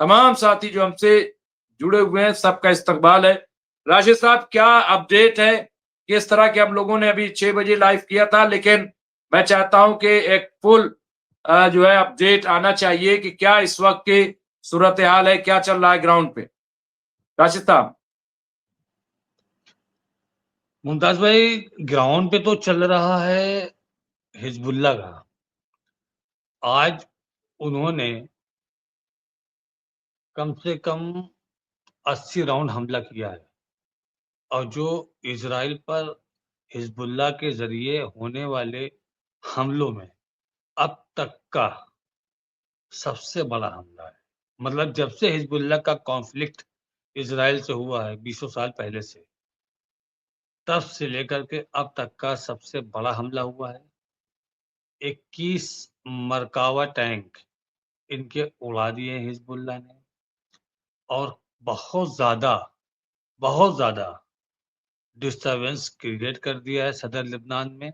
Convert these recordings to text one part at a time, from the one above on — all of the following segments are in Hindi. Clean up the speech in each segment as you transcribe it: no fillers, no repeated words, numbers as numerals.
तमाम साथी जो हमसे जुड़े हुए हैं, सबका इस्तकबाल है। राशिद साहब, क्या अपडेट है? किस तरह के हम लोगों ने अभी 6 बजे लाइव किया था, लेकिन मैं चाहता हूं कि एक फुल जो है अपडेट आना चाहिए कि क्या इस वक्त की सूरत हाल है, क्या चल रहा है ग्राउंड पे। राशिद साहब। मुमताज भाई, ग्राउंड पे तो चल रहा है हिजबुल्लाह का। आज उन्होंने कम से कम 80 राउंड हमला किया है और जो इजराइल पर हिजबुल्लाह के जरिए होने वाले हमलों में अब तक का सबसे बड़ा हमला है। मतलब जब से हिजबुल्लाह का कॉन्फ्लिक्ट इजराइल से हुआ है 20 साल पहले से, तब से लेकर के अब तक का सबसे बड़ा हमला हुआ है। 21 मरकावा टैंक इनके उड़ा दिए हिजबुल्लाह ने और बहुत ज्यादा डिस्टरबेंस क्रिएट कर दिया है सदर लेबनान में।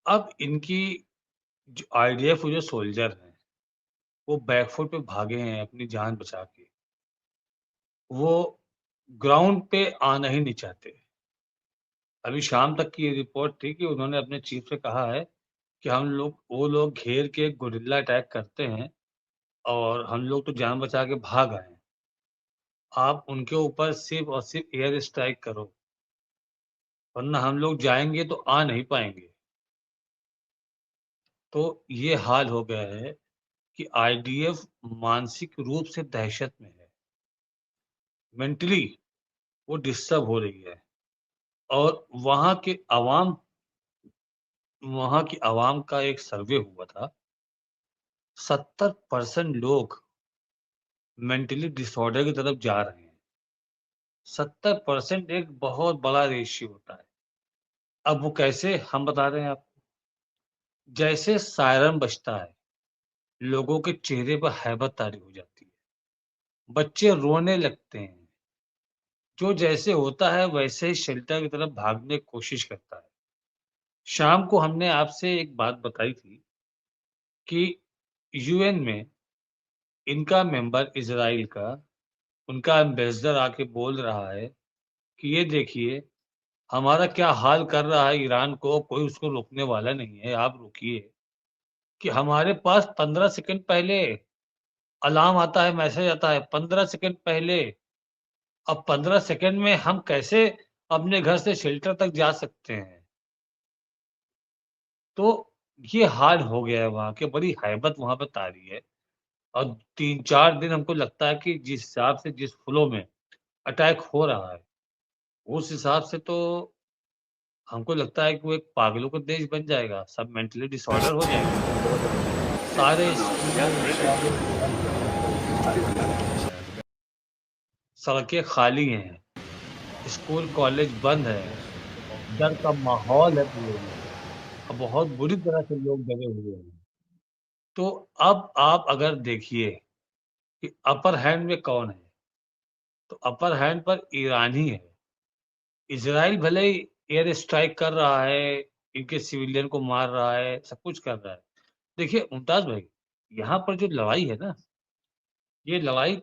अब इनकी जो आईडीएफ जो सोल्जर हैं वो बैकफुट पे भागे हैं अपनी जान बचा के। वो ग्राउंड पे आना ही नहीं चाहते। अभी शाम तक की ये रिपोर्ट थी कि उन्होंने अपने चीफ से कहा है कि वो लोग घेर के गुरिल्ला अटैक करते हैं और हम लोग तो जान बचा के भाग आए हैं। आप उनके ऊपर सिर्फ और सिर्फ एयर स्ट्राइक करो, वरना हम लोग जाएंगे तो आ नहीं पाएंगे। तो ये हाल हो गया है कि आईडीएफ मानसिक रूप से दहशत में है। मेंटली वो डिस्टर्ब हो रही है और वहां की आवाम का एक सर्वे हुआ था। 70% लोग मेंटली डिसऑर्डर की तरफ जा रहे हैं। 70% एक बहुत बड़ा रेशियो होता है। अब वो कैसे, हम बता रहे हैं आपको। जैसे सायरन बजता है, लोगों के चेहरे पर हैबत तारी हो जाती है, बच्चे रोने लगते हैं। जो जैसे होता है वैसे ही शेल्टर की तरफ भागने की कोशिश करता है। शाम को हमने आपसे एक बात बताई थी कि यूएन में इनका मेंबर इजराइल का, उनका एम्बेसडर आके बोल रहा है कि ये देखिए हमारा क्या हाल कर रहा है ईरान को, कोई उसको रोकने वाला नहीं है, आप रुकिए। कि हमारे पास 15 सेकंड पहले अलार्म आता है, मैसेज आता है 15 सेकंड पहले। अब 15 सेकंड में हम कैसे अपने घर से शेल्टर तक जा सकते हैं? तो ये हाल हो गया है वहां के, बड़ी हैबत वहां पे तारी है। और 3-4 दिन हमको लगता है कि जिस हिसाब से जिस फ्लो में अटैक हो रहा है, उस हिसाब से तो हमको लगता है कि वो एक पागलों का देश बन जाएगा, सब मेंटली डिसऑर्डर हो जाएंगे। सारे स्कूल कॉलेज बंद कर देंगे, सड़कें खाली हैं, स्कूल कॉलेज बंद है, डर का माहौल है पूरे में और बहुत बुरी तरह से लोग डरे हुए हैं। तो अब आप अगर देखिए कि अपर हैंड में कौन है, तो अपर हैंड पर ईरान ही है। इजराइल भले ही एयर स्ट्राइक कर रहा है, इनके सिविलियन को मार रहा है, सब कुछ कर रहा है। देखिए मुमताज भाई, यहाँ पर जो लड़ाई है ना, ये लड़ाई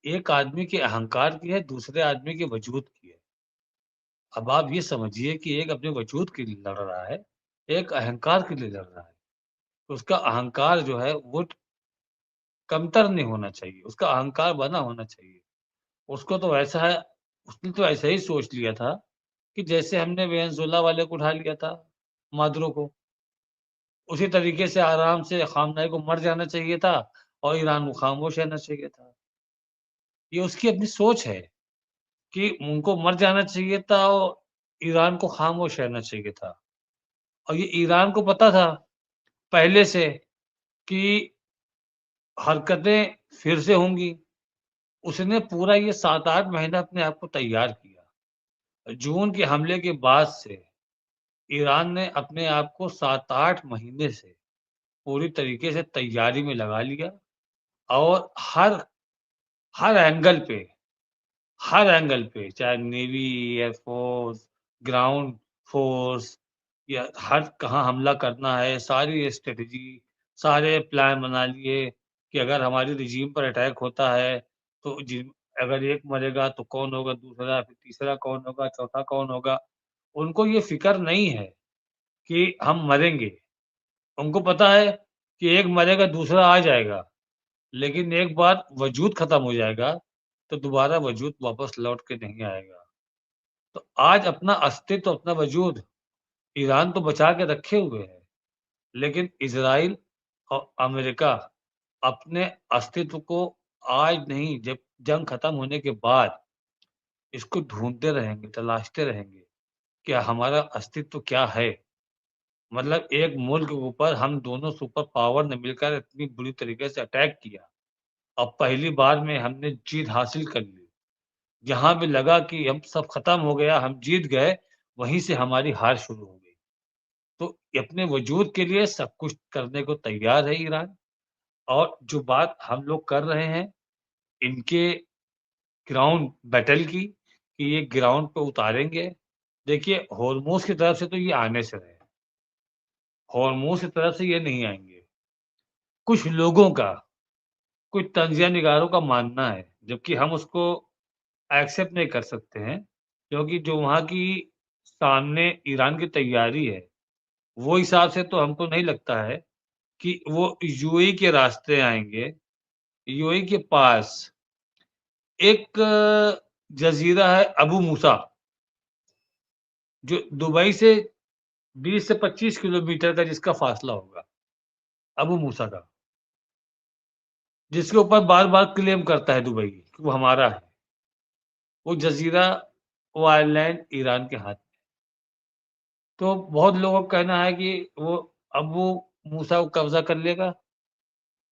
एक आदमी के अहंकार की है, दूसरे आदमी के वजूद की है। अब आप ये समझिए कि एक अपने वजूद के लिए लड़ रहा है, एक अहंकार के लिए लड़ रहा है। तो उसका अहंकार जो है वो कमतर नहीं होना चाहिए, उसका अहंकार बना होना चाहिए। उसको तो ऐसा है, उसने तो ऐसा ही सोच लिया था कि जैसे हमने वेनेजुएला वाले को उठा लिया था, मादुरो को, उसी तरीके से आराम से खामनेई को मर जाना चाहिए था और ईरान को खामोश रहना चाहिए था। ये उसकी अपनी सोच है कि उनको मर जाना चाहिए था और ईरान को खामोश रहना चाहिए था। और ये ईरान को पता था पहले से कि हरकतें फिर से होंगी। उसने पूरा ये 7-8 महीना अपने आप को तैयार किया। जून के हमले के बाद से ईरान ने अपने आप को 7-8 महीने से पूरी तरीके से तैयारी में लगा लिया और हर हर एंगल पे चाहे नेवी, एयरफोर्स, ग्राउंड फोर्स या हर कहाँ हमला करना है, सारी स्ट्रेटजी, सारे प्लान बना लिए कि अगर हमारे रिजीम पर अटैक होता है तो अगर एक मरेगा तो कौन होगा दूसरा, फिर तीसरा कौन होगा, चौथा कौन होगा। उनको ये फ़िक्र नहीं है कि हम मरेंगे। उनको पता है कि एक मरेगा दूसरा आ जाएगा, लेकिन एक बार वजूद खत्म हो जाएगा तो दोबारा वजूद वापस लौट के नहीं आएगा। तो आज अपना अस्तित्व, अपना वजूद ईरान तो बचा के रखे हुए है, लेकिन इज़राइल और अमेरिका अपने अस्तित्व को आज नहीं, जब जंग खत्म होने के बाद इसको ढूँढते रहेंगे, तलाशते रहेंगे कि हमारा अस्तित्व क्या है। मतलब एक मुल्क के ऊपर हम दोनों सुपर पावर ने मिलकर इतनी बुरी तरीके से अटैक किया। अब पहली बार में हमने जीत हासिल कर ली। जहाँ भी लगा कि अब सब खत्म हो गया, हम जीत गए, वहीं से हमारी हार शुरू हो गई। तो अपने वजूद के लिए सब कुछ करने को तैयार है ईरान। और जो बात हम लोग कर रहे हैं, इनके ग्राउंड बैटल की, कि ये ग्राउंड पे उतारेंगे। देखिए, होर्मुज़ की तरफ से तो ये आने से रहे। होर्मुज़ की तरफ से ये नहीं आएँगे। कुछ लोगों का, कुछ तंज़िया निगारों का मानना है, जबकि हम उसको एक्सेप्ट नहीं कर सकते हैं, क्योंकि जो वहाँ की सामने ईरान की तैयारी है, वो हिसाब से तो हमको नहीं लगता है कि वो यूएई के रास्ते आएँगे। यूएई के पास एक जज़ीरा है अबू मूसा, जो दुबई से 20 से 25 किलोमीटर का जिसका फ़ासला होगा, अबू मूसा का, जिसके ऊपर बार-बार क्लेम करता है दुबई कि वो हमारा है। वो जज़ीरा, वो आइलैंड ईरान के हाथ में। तो बहुत लोगों का कहना है कि वो अबू मूसा को कब्ज़ा कर लेगा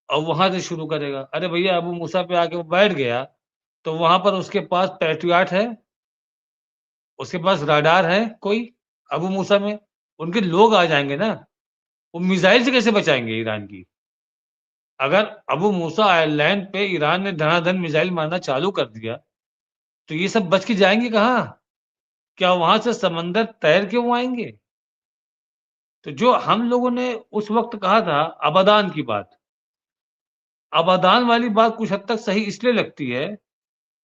और वहाँ से शुरू करेगा। अरे भैया, अबू मूसा पे आके वो बैठ गया, तो वहाँ पर उसके पास पैट्रियट है, उसके पास रडार है कोई अबू मूसा में, उनके लोग आ जाएँगे ना, वो मिसाइल से कैसे बचाएँगे ईरान की? अगर अबू मूसा आइलैंड पे ईरान ने धनाधन मिसाइल मारना चालू कर दिया, तो ये सब बच के जाएँगे कहाँ? क्या वहाँ से समंदर तैर के वो आएँगे? तो जो हम लोगों ने उस वक़्त कहा था अबादान की बात, अबादान वाली बात कुछ हद तक सही इसलिए लगती है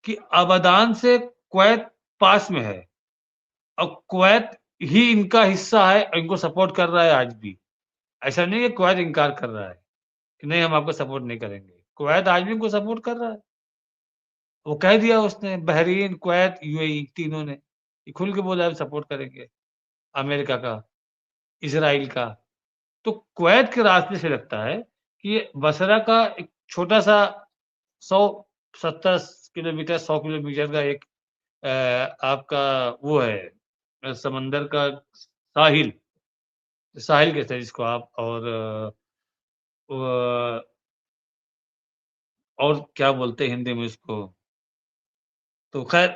कि अबादान से कुवैत पास में है और कुवैत ही इनका हिस्सा है और इनको सपोर्ट कर रहा है आज भी। ऐसा नहीं है कुवैत इनकार कर रहा है कि नहीं, हम आपको सपोर्ट नहीं करेंगे। कुवैत आज भी इनको सपोर्ट कर रहा है। वो कह दिया उसने, बहरीन, कुवैत, यूएई तीनों ने, ये खुल के बोला है सपोर्ट करेंगे अमेरिका का, इज़राइल का। तो कुवैत के रास्ते से लगता है कि ये बसरा का एक छोटा-सा 170 किलोमीटर, 100 किलोमीटर का एक आपका वो है समंदर का साहिल, साहिल कहते हैं जिसको आप, व और क्या बोलते हैं हिंदी में इसको? तो ख़ैर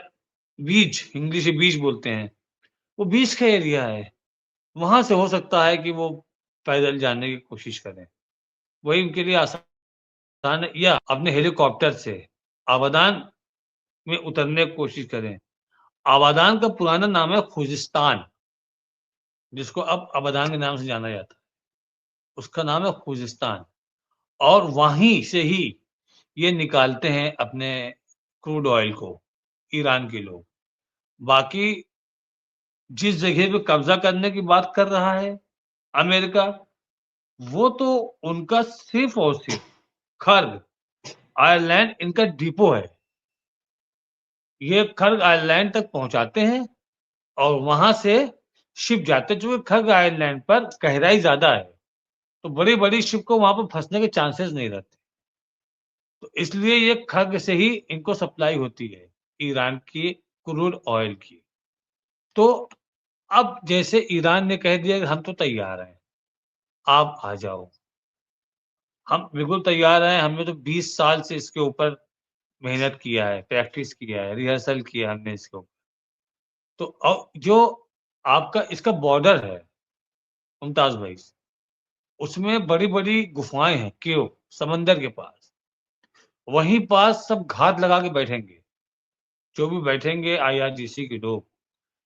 बीच, इंग्लिश में बीच बोलते हैं। वो बीच का एरिया है। वहाँ से हो सकता है कि वो पैदल जाने की कोशिश करें। वही उनके लिए आसान है, या अपने हेलीकॉप्टर से आबादान में उतरने की कोशिश करें। आबादान का पुराना नाम है खुजिस्तान, जिसको अब आबादान के नाम से जाना जाता है। उसका नाम है खुजिस्तान और वहीं से ही ये निकालते हैं अपने क्रूड ऑयल को, ईरान के लोग। बाकी जिस जगह पे कब्ज़ा करने की बात कर रहा है अमेरिका, वो तो उनका सिर्फ़ और सिर्फ़ खर्ग आयरलैंड इनका डिपो है। ये खर्ग आइलैंड तक पहुँचाते हैं और वहाँ से शिप जाते हैं, चूँकि खर्ग आइलैंड पर गहराई ज़्यादा है, तो बड़ी-बड़ी शिप को वहाँ पे फँसने के चांसेस नहीं रहते। तो इसलिए ये खर्ग से ही इनको सप्लाई होती है, ईरान की क्रूड ऑयल की। तो अब जैसे ईरान ने कह दिया कि हम तो तैयार हैं, आप आ जाओ। हम बिल्कुल तैयार हैं, हमने तो 20 साल से इसके ऊपर मेहनत किया है, प्रैक्टिस किया है, रिहर्सल किया है हमने इसके ऊपर। तो जो आपका इसका बॉर्डर है मुमताज़ भाई, उसमें बड़ी-बड़ी गुफ़ाएँ हैं, केव समंदर के पास। वहीं पास सब घात लगा के बैठेंगे, जो भी बैठेंगे आईआरजीसी के लोग,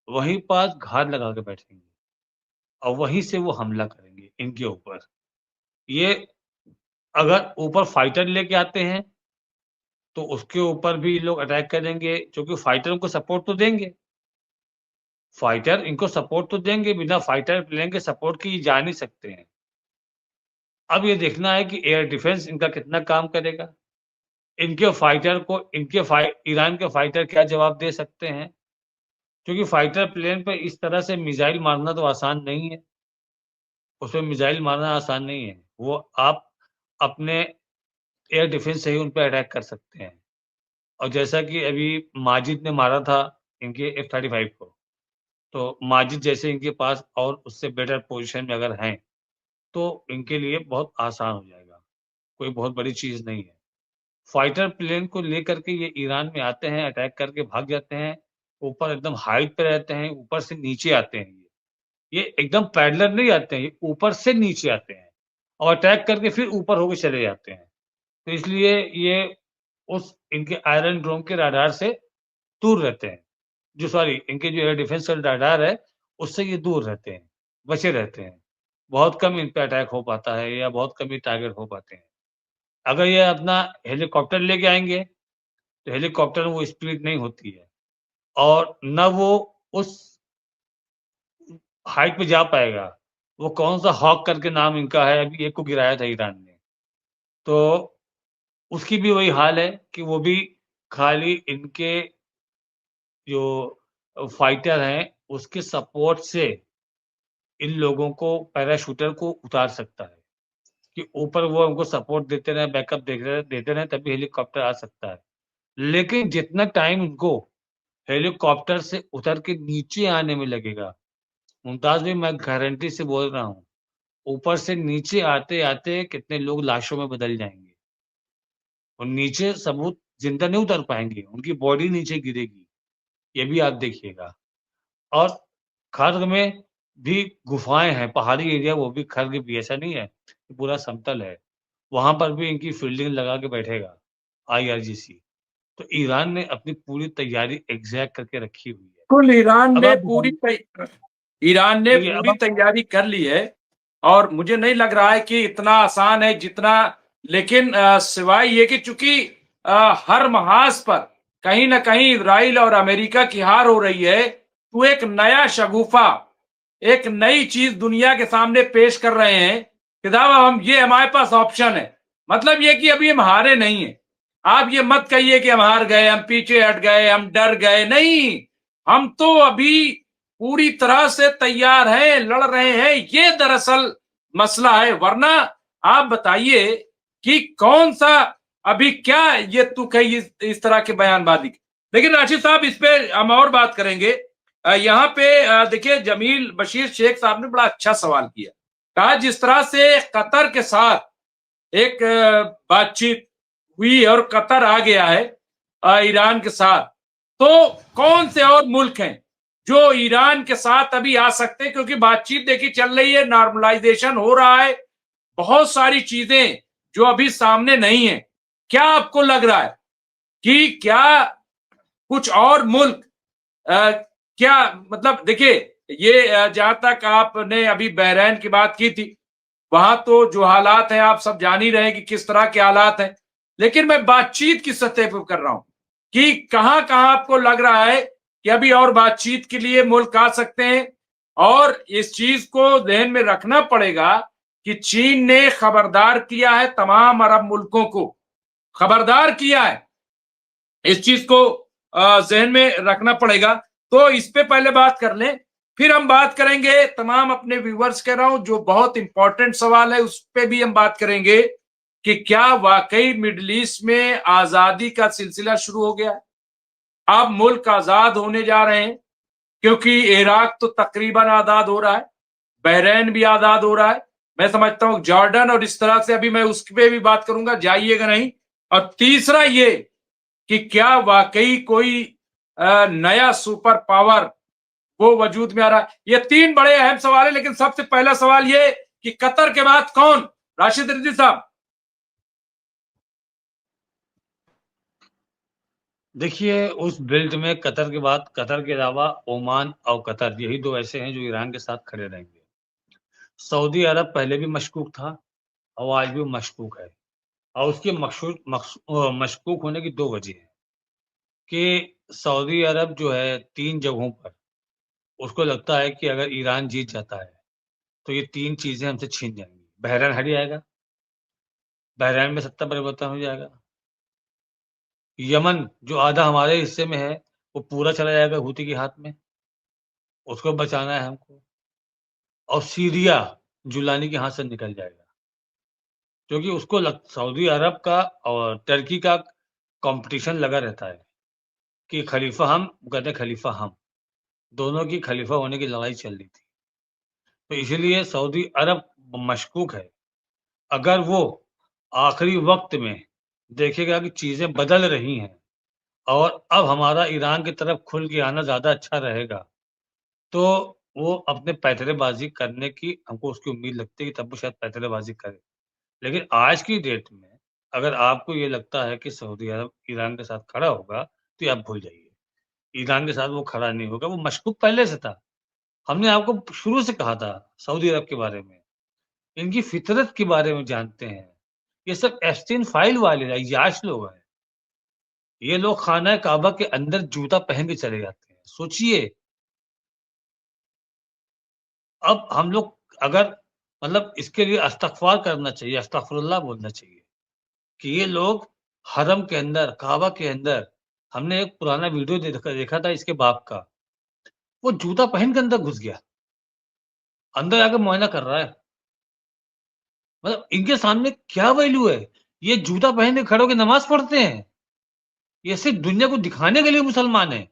वहीं पास घात लगा के बैठेंगे और वहीं से वो हमला करेंगे इनके ऊपर। ये अगर ऊपर फाइटर लेके आते हैं, तो उसके ऊपर भी लोग अटैक करेंगे, क्योंकि फाइटर को सपोर्ट तो देंगे। फाइटर इनको सपोर्ट तो देंगे, बिना फाइटर प्लेन के सपोर्ट के ये जा नहीं सकते हैं। अब ये देखना है कि एयर डिफेंस इनका कितना काम करेगा। इनके फाइटर को ईरान के फाइटर क्या जवाब दे सकते हैं? क्योंकि फाइटर प्लेन पे इस तरह से मिसाइल मारना तो आसान नहीं है। उसपे मिसाइल मारना आसान नहीं है। वो आप अपने एयर डिफेंस से ही उन पे अटैक कर सकते हैं। और जैसा कि अभी माजिद ने मारा था इनके F-35 को, तो माजिद जैसे इनके पास और उससे बेटर पोज़ीशन में अगर हैं, तो इनके लिए बहुत आसान हो जाएगा। कोई बहुत बड़ी चीज़ नहीं है। फाइटर प्लेन को लेकर के ये ईरान में आते हैं, अटैक करके भाग जाते हैं, ऊपर एकदम हाइट पे रहते हैं, ऊपर से नीचे आते हैं ये। ये एकदम पैरेलल नहीं आते हैं, ये ऊपर से नीचे आते हैं और अटैक करके फिर ऊपर होके चले जाते हैं। तो इसलिए ये उस इनके आयरन डोम के रडार से दूर रहते हैं। इनके जो एयर डिफेंस का रडार है, उससे ये दूर रहते हैं, बचे रहते हैं। बहुत कम इन पे अटैक हो पाता है या बहुत कम ही टारगेट हो पाते हैं। अगर ये अपना हेलीकॉप्टर लेके आएँगे, तो हेलीकॉप्टर में वो स्पीड नहीं होती है और ना वो उस हाइट पे जा पाएगा। वो कौन-सा हॉक करके नाम इनका है, अभी एक को गिराया था ईरान ने। तो उसकी भी वही हाल है कि वो भी खाली इनके जो फाइटर हैं, उसके सपोर्ट से इन लोगों को पैराशूटर को उतार सकता है, कि ऊपर वो उनको सपोर्ट देते रहें, बैकअप देते रहें तभी हेलीकॉप्टर आ सकता है। लेकिन जितना टाइम उनको हेलीकॉप्टर से उतर के नीचे आने में लगेगा, मुमताज़ भाई मैं गारंटी से बोल रहा हूँ, ऊपर से नीचे आते-आते कितने लोग लाशों में बदल जाएँगे और नीचे सबूत ज़िंदा नहीं उतर पाएँगे, उनकी बॉडी नीचे गिरेगी, ये भी आप देखिएगा। और खर्ग में भी गुफ़ाएँ हैं, पहाड़ी एरिया वो भी खर्ग भी ऐसा नहीं है, कि पूरा समतल है। वहाँ पर भी इनकी फ़ील्डिंग लगा के बैठेगा, IRGC। तो ईरान ने अपनी पूरी तैयारी एग्ज़ैक्ट करके रखी हुई है। कुल अब आप बताइए ईरान ने देखिए अब पूरी आप तैयारी कर ली है और मुझे नहीं लग रहा है कि इतना आसान है जितना, लेकिन सिवाय ये कि चूंकि हर महाज पर कहीं ना कहीं इजराइल और अमेरिका की हार हो रही है, तो एक नया शगुफा, एक नई चीज दुनिया के सामने पेश कर रहे हैं कि साहब हम ये हमारे पास ऑप्शन है। मतलब ये कि अभी हम हारे नहीं है। आप ये मत कहिए कि हम हार गए, हम पीछे हट गए, हम डर गए, नहीं, हम तो अभी पूरी तरह से तैयार हैं, लड़ रहे हैं। ये दरअसल मसला है। वरना आप बताइए कि कौन सा अभी क्या ये तुक है इस तरह के बयानबाजी की। लेकिन राशिद साहब, इस पे हम और बात करेंगे। यहाँ पे देखिए, जमील बशीर शेख साहब ने बड़ा अच्छा सवाल किया। कहा जिस तरह से कतर के साथ एक बातचीत हुई और कतर आ गया है ईरान के साथ, तो कौन से और मुल्क हैं जो ईरान के साथ अभी आ सकते हैं? क्योंकि बातचीत देखी चल रही है, नॉर्मलाइजेशन हो रहा है, बहुत सारी चीजें जो अभी सामने नहीं है। क्या आपको लग रहा है कि क्या कुछ और मुल्क क्या, मतलब देखिए, ये जहां तक आपने अभी बहरैन की बात की थी, वहां तो जो हालात हैं आप सब जान ही रहे हैं कि किस तरह के हालात हैं। लेकिन मैं बातचीत की सतह पर कर रहा हूं कि कहां कहां आपको लग रहा है कि अभी और बातचीत के लिए मुल्क आ सकते हैं। और इस चीज को ध्यान में रखना पड़ेगा कि चीन ने खबरदार किया है, तमाम अरब मुल्कों को खबरदार किया है। इस चीज को जहन में रखना पड़ेगा। तो इस पे पहले बात कर लें, फिर हम बात करेंगे तमाम अपने व्यूवर्स कह रहा हूं, जो बहुत इंपॉर्टेंट सवाल है उस पे भी हम बात करेंगे कि क्या वाकई मिडिल ईस्ट में आजादी का सिलसिला शुरू हो गया है? अब मुल्क आजाद होने जा रहे हैं, क्योंकि इराक तो तकरीबन आजाद हो रहा है, बहरैन भी आजाद हो रहा है, मैं समझता हूं जॉर्डन, और इस तरह से अभी मैं उस पे भी बात करूंगा, जाइएगा नहीं। और तीसरा ये कि क्या वाकई कोई नया सुपर पावर वो वजूद में आ रहा है? ये तीन बड़े अहम सवाल है। लेकिन सबसे पहला सवाल ये कि कतर के बाद कौन? राशिद रिजवी साहब। देखिए उस बेल्ट में कतर के बाद, कतर के अलावा ओमान और कतर, यही 2 ऐसे हैं जो ईरान के साथ खड़े रहेंगे। सऊदी अरब पहले भी मशकूक था और आज भी मशकूक है। और उसके मशकूक होने की 2 वजह है कि सऊदी अरब जो है 3 जगहों पर उसको लगता है कि अगर ईरान जीत जाता है, तो ये 3 चीज़ें हमसे छीन जाएँगी। बहरीन हट जाएगा, बहरीन में सत्ता परिवर्तन हो जाएगा। यमन जो आधा हमारे हिस्से में है, वो पूरा चला जाएगा हूती के हाथ में, उसको बचाना है हमको। और सीरिया जुलानी के हाथ से निकल जाएगा। क्योंकि उसको सऊदी अरब का और टर्की का कॉम्पिटिशन लगा रहता है कि खलीफा हम, वो कहते हैं खलीफा हम। दोनों की खलीफा होने की लड़ाई चल रही थी। तो इसीलिए सऊदी अरब मशकूक है। अगर वो आखिरी वक़्त में देखेगा कि चीज़ें बदल रही हैं और अब हमारा ईरान की तरफ खुल के आना ज़्यादा अच्छा रहेगा, तो वो अपने पैंतरेबाज़ी करने की हमको उसकी उम्मीद लगती है कि तब वो शायद पैंतरेबाज़ी करे। लेकिन आज की डेट में अगर आपको ये लगता है कि सऊदी अरब ईरान के साथ खड़ा होगा, तो ये आप भूल जाइए। ईरान के साथ वो खड़ा नहीं होगा, वो मशकूक पहले से था। हमने आपको शुरू से कहा था सऊदी अरब के बारे में, इनकी फितरत के बारे में जानते हैं। ये सब एप्स्टीन फाइल वाले अय्याश लोग हैं। ये लोग खाना काबा के अंदर जूता पहन के चले जाते हैं। सोचिए, अब हम लोग अगर मतलब इसके लिए इस्तग़फ़ार करना चाहिए, अस्तग़फ़िरुल्लाह बोलना चाहिए कि ये लोग हरम के अंदर, काबा के अंदर हमने एक पुराना वीडियो देखा था इसके बाप का। वो जूता पहन के अंदर घुस गया। अंदर जाके मुआयना कर रहा है। मतलब इनके सामने क्या वैल्यू है? ये जूता पहन के खड़े होके नमाज़ पढ़ते हैं। ये सिर्फ़ दुनिया को दिखाने के लिए मुसलमान हैं।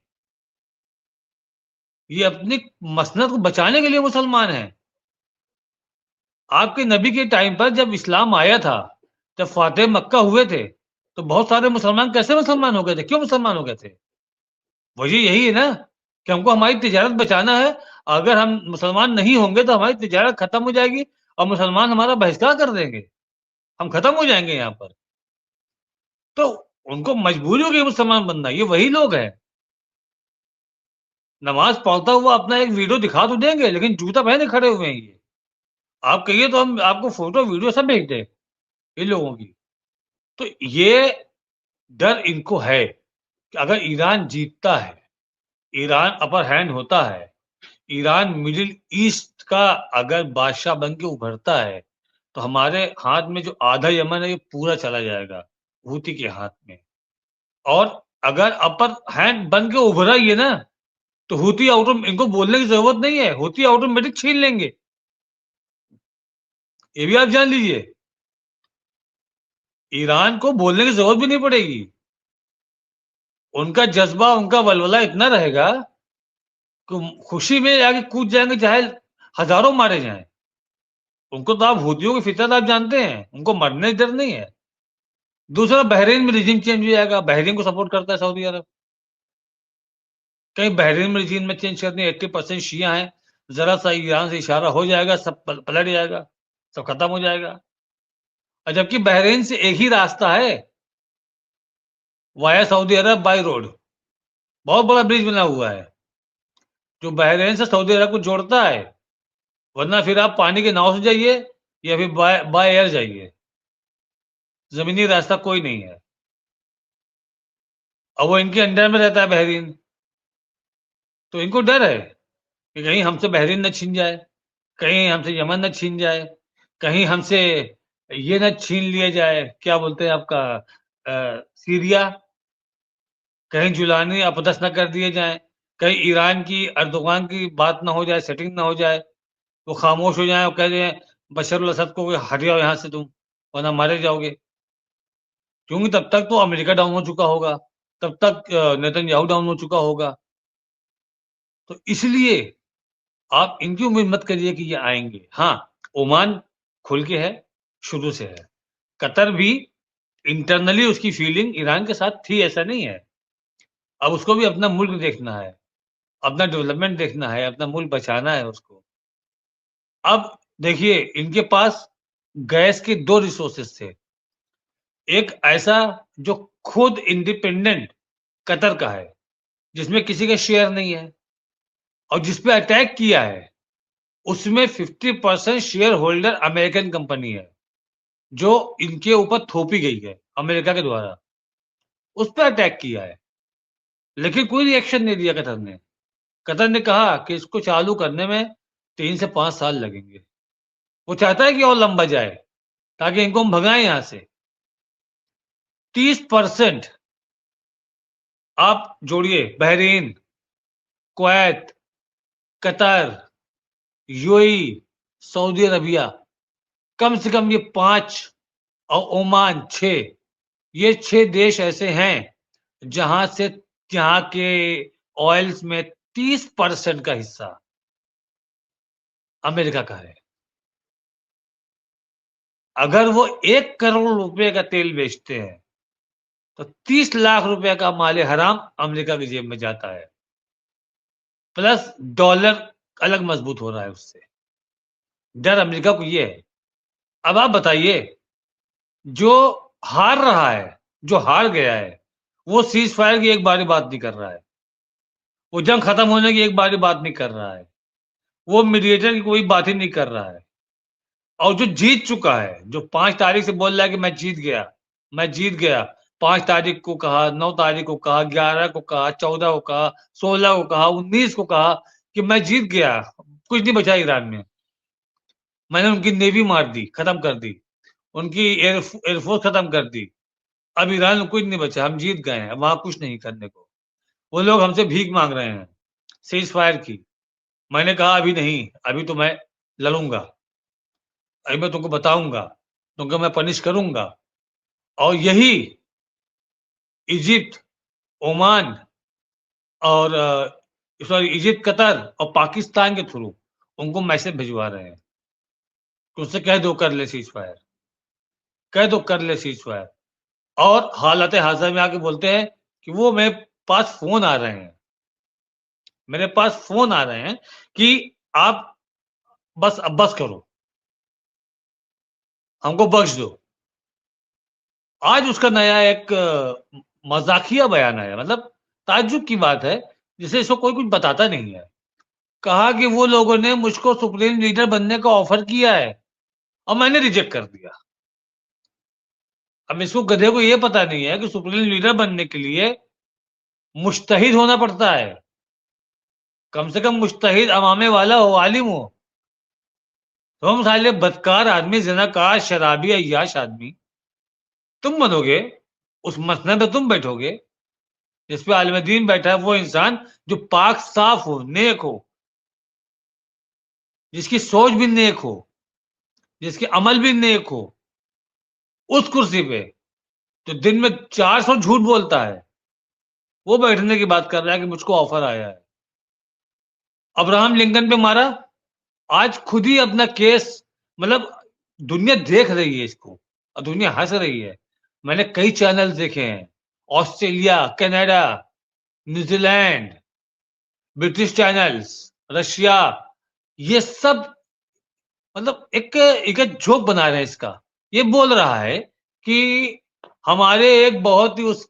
ये अपनी मसनद को बचाने के लिए मुसलमान हैं। आपके नबी के टाइम पर जब इस्लाम आया था, जब फ़ातेह मक्का हुए थे, तो बहुत सारे मुसलमान कैसे मुसलमान हो गए थे? क्यों मुसलमान हो गए थे? वजह यही है ना कि हमको हमारी तिजारत बचाना है। अगर हम मुसलमान नहीं होंगे तो हमारी तिजारत खत्म हो जाएगी और मुसलमान हमारा बहिष्कार कर देंगे। हम खत्म हो जाएँगे यहाँ पर। तो उनको मजबूरी हो गई मुसलमान बनना, ये वही लोग हैं। नमाज़ पढ़ता हुआ अपना एक वीडियो दिखा तो देंगे, लेकिन जूता पहने खड़े हुए हैं ये। आप कहिए तो हम आपको फ़ोटो, वीडियो सब भेज दें, इन लोगों की। तो ये डर इनको है कि अगर ईरान जीतता है, ईरान अपर हैंड होता है, ईरान मिडिल ईस्ट का अगर बादशाह बन के उभरता है, तो हमारे हाथ में जो आधा यमन है, ये पूरा चला जाएगा, हूती के हाथ में। और अगर अपर हैंड बन के उभरा ये ना, तो हूती इनको बोलने की ज़रूरत नहीं है, हूती ऑटोमेटिक छीन लेंगे। ये भी आप जान लीजिए। ईरान को बोलने की ज़रूरत भी नहीं पड़ेगी। उनका जज़्बा, उनका वलवला इतना रहेगा कि खुशी में आके कूद जाएँगे, चाहे हज़ारों मारे जाएँ। उनको तो आप हूतियों की फितरत आप जानते हैं, उनको मरने से डर नहीं है। दूसरा, बहरीन में रिजीम चेंज हो जाएगा, बहरीन को सपोर्ट करता है सऊदी अरब। कहीं बहरीन में रिजीम में चेंज करनी, 80% शिया हैं, ज़रा-सा ईरान से इशारा हो जाएगा, सब पलट जाएगा, सब खत्म हो जाएगा। और जबकि बहरीन से एक ही रास्ता है, via Saudi Arab by road. बहुत बड़ा ब्रिज बना हुआ है, जो बहरीन से सऊदी अरब को जोड़ता है। वरना फिर आप पानी के नाव से जाइए या फिर बाय बाय एयर जाइए। ज़मीनी रास्ता कोई नहीं है। और वो इनके अंडर में रहता है बहरीन। तो इनको डर है कि कहीं हमसे बहरीन ना छीन जाए, कहीं हमसे यमन ना छीन जाए, कहीं हमसे ये ना छीन लिया जाए, क्या बोलते हैं आपका सीरिया, कहीं जुलानी अपदस्थ ना कर दिए जाएँ, कहीं ईरान की, अर्दोग़ान की बात ना हो जाए, सेटिंग ना हो जाए, वो खामोश हो जाएँ और कह दें बशर अल असद को कि हट जाओ यहाँ से तुम, वरना मारे जाओगे। क्योंकि तब तक तो अमेरिका डाउन हो चुका होगा, तब तक नेतन्याहू डाउन हो चुका होगा। तो इसलिए आप इनकी उम्मीद मत करिए कि ये आएँगे। हाँ, ओमान खुल के है, शुरू से है। कतर भी इंटरनली उसकी फीलिंग ईरान के साथ थी, ऐसा नहीं है। अब उसको भी अपना मुल्क देखना है, अपना डेवलपमेंट देखना है, अपना मुल्क बचाना है उसको। अब देखिए, इनके पास गैस के 2 रिसोर्सेज़ थे। एक ऐसा जो खुद इंडिपेंडेंट कतर का है, जिसमें किसी का शेयर नहीं है और जिस पे अटैक किया है, उसमें 50% शेयर होल्डर अमेरिकन कंपनी है, जो इनके ऊपर थोपी गई है अमेरिका के द्वारा, उस पे अटैक किया है। लेकिन कोई रिएक्शन नहीं दिया कतर ने। कतर ने कहा कि इसको चालू करने में 3 से 5 साल लगेंगे। वो चाहता है कि और लंबा जाए, ताकि इनको हम भगाएँ यहाँ से। 30% आप जोड़िए, Bahrain, Kuwait, Qatar, UAE, Saudi Arabia, कम से कम ये 5 और ओमान 6, ये 6 देश ऐसे हैं, जहाँ से यहाँ के ऑयल्स में 30% का हिस्सा अमेरिका का है। अगर वो 1 करोड़ रुपए का तेल बेचते हैं, तो 30 लाख रुपए का माल-ए-हराम अमेरिका की जेब में जाता है। प्लस डॉलर अलग मजबूत हो रहा है उससे। डर अमेरिका को ये है। अब आप बताइए, जो हार रहा है, जो हार गया है, वो सीज़ फायर की एक बारी बात नहीं कर रहा है। वो जंग खत्म होने की एक बारी बात नहीं कर रहा है। वो मीडिएटर की कोई बात ही नहीं कर रहा है। और जो जीत चुका है, जो 5 तारीख से बोल रहा है कि मैं जीत गया, मैं जीत गया। 5 तारीख को कहा, 9 तारीख को कहा, 11 को कहा, 14 को कहा, 16 को कहा, 19 को कहा कि मैं जीत गया, कुछ नहीं बचा ईरान में। मैंने उनकी नेवी मार दी, खत्म कर दी। उनकी एयरफोर्स खत्म कर दी। अब ईरान में कुछ नहीं बचा, हम जीत गए हैं, अब वहाँ कुछ नहीं करने को। वो लोग हमसे भीख माँग रहे हैं, सीज़ फायर की। मैंने कहा अभी नहीं, अभी तो मैं लड़ूँगा। अभी मैं तुमको बताऊँगा, तुमको मैं पनिश करूँगा। और यही इजिप्ट, ओमान और सॉरी इजिप्ट, कतर और पाकिस्तान के थ्रू उनको मैसेज भिजवा रहे हैं कि उससे कह दो कर ले सीज़ फायर, कह दो कर ले सीज़ फायर। और हालत हादसा में आके बोलते हैं कि वो मेरे पास फ़ोन आ रहे हैं, मेरे पास फ़ोन आ रहे हैं कि आप बस अब बस करो, हमको बख्श दो। आज उसका नया एक मज़ाकिया बयान आया, मतलब ताज्जुब की बात है, जिसे इसको कोई कुछ बताता नहीं है। कहा कि वो लोगों ने मुझको सुप्रीम लीडर बनने का ऑफ़र किया है और मैंने रिजेक्ट कर दिया। अब इसको गधे को ये पता नहीं है कि सुप्रीम लीडर बनने के लिए मुज्तहिद होना पड़ता है। कम से कम मुज्तहिद अमामे वाला हो, आलिम हो। तुम साले बदकार आदमी, ज़िनाकार, शराबी, अय्याश आदमी, तुम बनोगे, उस मसनद पे तुम बैठोगे, जिस पे आलिम दीन बैठा है, वो इंसान जो पाक साफ हो, नेक हो, जिसकी सोच भी नेक हो, जिसके अमल भी नेक हो, उस कुर्सी पे जो दिन में 400 झूठ बोलता है, वो बैठने की बात कर रहा है कि मुझको ऑफर आया है। अब्राहम लिंकन पे मारा, आज खुद ही अपना केस, मतलब दुनिया देख रही है इसको और दुनिया हंस रही है। मैंने कई चैनल देखे हैं, Australia, Canada, New Zealand, British channels, Russia, ये सब मतलब एक जोक बना रहे हैं इसका। ये बोल रहा है कि हमारे एक बहुत ही उस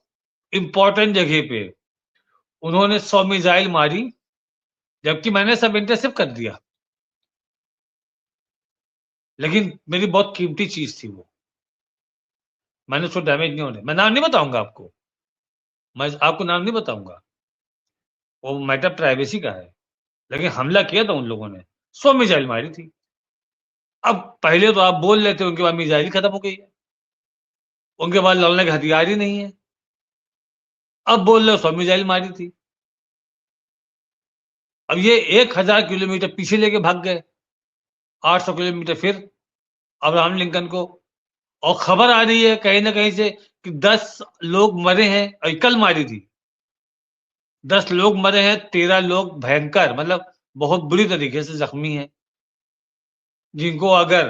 इम्पोर्टेंट जगह पे उन्होंने 100 मिसाइल मारी, जबकि मैंने सब इंटरसेप्ट कर दिया। लेकिन मेरी बहुत कीमती चीज़ थी वो। मैंने उसको डैमेज नहीं होने, मैं नाम नहीं बताऊँगा आपको। मैं आपको नाम नहीं बताऊँगा। वो मैटर प्राइवेसी का है। लेकिन हमला किया था उन लोगों ने, 100 मिसाइल मारी थी। अब पहले तो आप बोल लेते, उनके बाद मिसाइल ही खत्म हो गई है। उनके पास लड़ने के हथियार ही नहीं है। अब बोल रहे हो 100 मिसाइल मारी थी। अब ये 1000 किलोमीटर पीछे लेके भाग गए। 800 किलोमीटर फिर अब्राहम लिंकन को, और खबर आ रही है कहीं न कहीं से कि 10 लोग मरे हैं, और कल मारी थी। 10 लोग मरे हैं, 13 लोग भयंकर, मतलब बहुत बुरी तरीके से ज़ख्मी हैं, जिनको अगर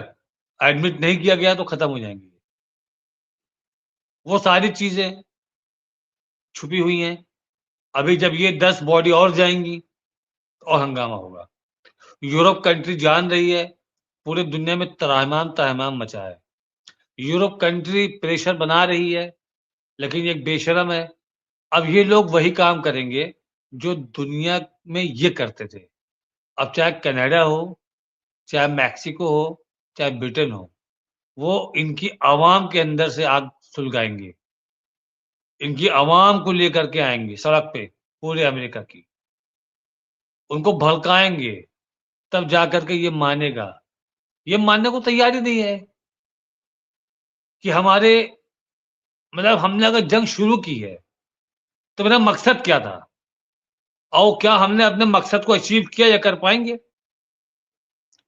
एडमिट नहीं किया गया तो खत्म हो जाएँगे। वो सारी चीज़ें छुपी हुई हैं। अभी जब ये 10 बॉडी और जाएँगी, तो और हंगामा होगा। यूरोप कंट्री जान रही है, पूरी दुनिया में त्राहिमाम-तहमाम मचा है। यूरोप कंट्री प्रेशर बना रही है, लेकिन ये बेशर्म है। अब ये लोग वही काम करेंगे, जो दुनिया में ये करते थे। अब चाहे कनाडा हो, चाहे मेक्सिको हो, चाहे ब्रिटेन हो, वो इनकी आवाम के अंदर से आग सुलगाएंगे, इनकी आवाम को लेकर के आएंगे सड़क पे पूरे अमेरिका की, उनको भड़काएंगे, तब जाकर के ये मानेगा। ये मानने को तैयार ही नहीं है कि हमारे मतलब हमने अगर जंग शुरू की है तो मेरा मकसद क्या था और क्या हमने अपने मकसद को अचीव किया या कर पाएंगे?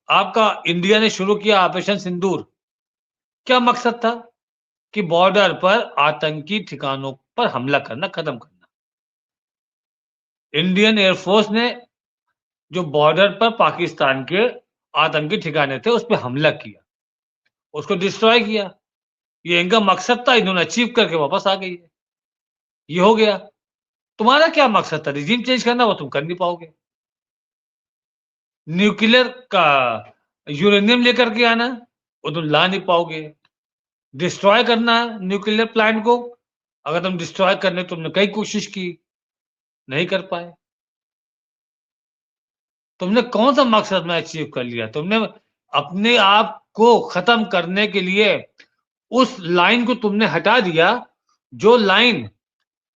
आपका इंडिया ने शुरू किया ऑपरेशन सिंदूर, क्या मकसद था? कि बॉर्डर पर आतंकी ठिकानों पर हमला करना, खत्म करना। इंडियन एयरफोर्स ने जो बॉर्डर पर पाकिस्तान के आतंकी ठिकाने थे उस पे हमला किया, उसको डिस्ट्रॉय किया। ये इनका मकसद था, इन्होंने अचीव करके वापस आ गई है। ये हो गया। तुम्हारा क्या मकसद था? रिजीम चेंज करना, वो तुम कर नहीं पाओगे। न्यूक्लियर का यूरेनियम लेकर के आना, वो तुम ला नहीं पाओगे। डिस्ट्रॉय करना न्यूक्लियर प्लांट को, अगर तुम डिस्ट्रॉय करने तुमने कई कोशिश की, नहीं कर पाए। तुमने कौन सा मकसद में अचीव कर लिया? तुमने अपने आप को खत्म करने के लिए उस लाइन को तुमने हटा दिया, जो लाइन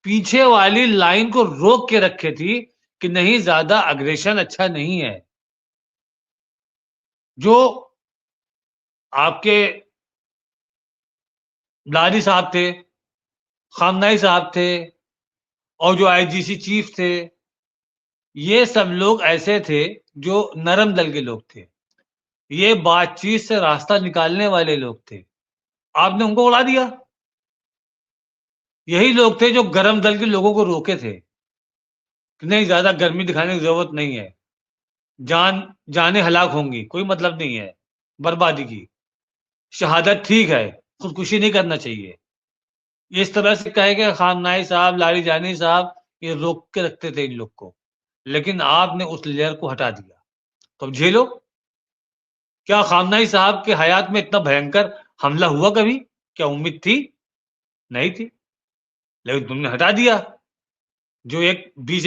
पीछे वाली लाइन को रोक के रखे थी कि नहीं, ज्यादा अग्रेशन अच्छा नहीं है। जो आपके लारी साहब थे, खामनाई साहब थे और जो आईजीसी चीफ थे, ये सब लोग ऐसे थे जो नरम दल के लोग थे। ये बातचीत से रास्ता निकालने वाले लोग थे। आपने उनको उड़ा दिया। यही लोग थे जो गरम दल के लोगों को रोके थे कि नहीं, ज्यादा गर्मी दिखाने की जरूरत नहीं है, जानें हलाक होंगी, कोई मतलब नहीं है बर्बादी की, शहादत ठीक है, खुदकुशी नहीं करना चाहिए। इस तरह से कहेगा खामनाई साहब, लारी जानी साहब, ये रोक के रखते थे इन लोग को, लेकिन आपने उस लेयर को हटा दिया। तो अब झेलो। क्या खामनाई साहब के हयात में इतना भयंकर हमला हुआ कभी? क्या उम्मीद थी? नहीं थी, लेकिन तुमने हटा दिया। जो एक बीच